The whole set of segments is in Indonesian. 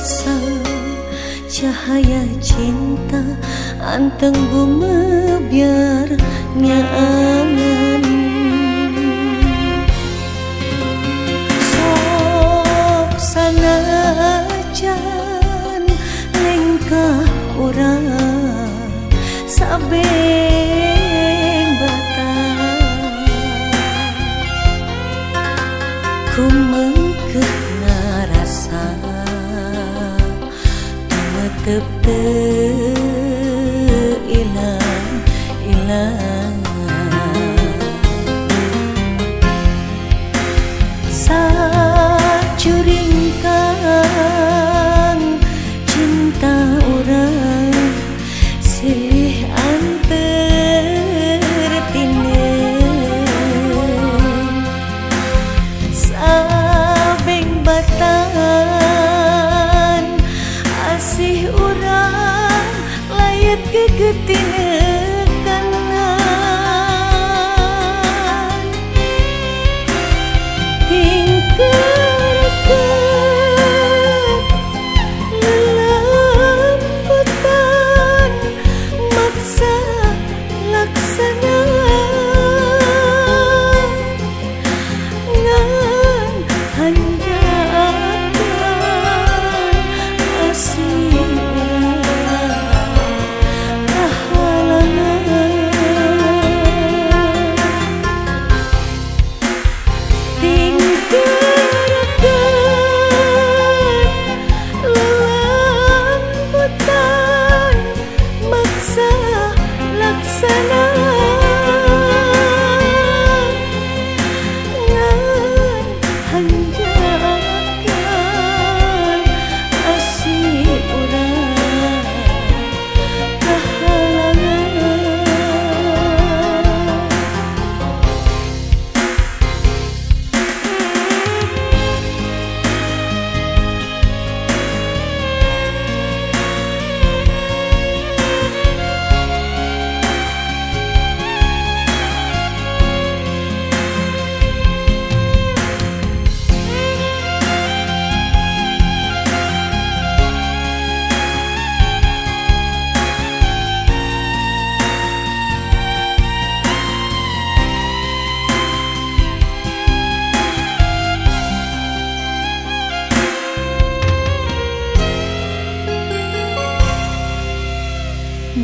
rasa cahaya cinta anteng bumebiar nyaangan sok sanajan lengkah urang sabeng batang ku mengkena rasa tumetep ilang sacuringkan cinta urang silih antertinen sabeng batan asih urang layat kegetinakan tingkarakan lelembutan maksa laksana ngan handaakan asih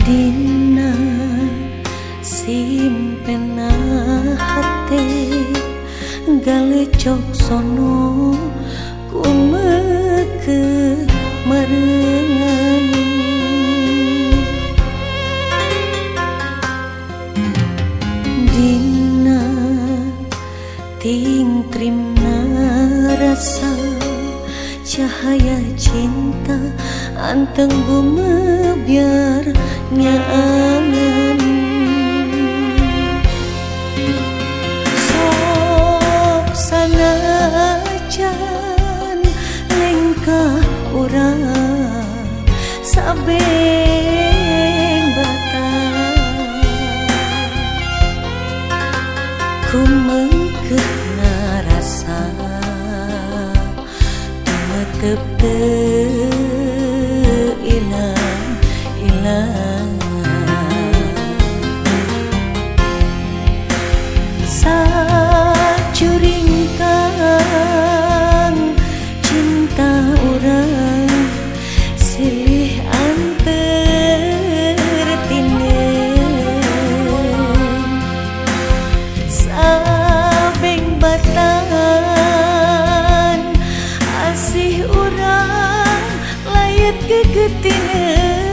dina simpena hate galecok sono kumeke marengan dina ting trimna rasa cahaya cinta anteng bumebiar nyaangan sok sanajan lengkah urang sabeng batang ku mengkena rasa tumetep ilang sacuringkan cinta urang silih antertinen sabeng batan asih urang layat kegetinen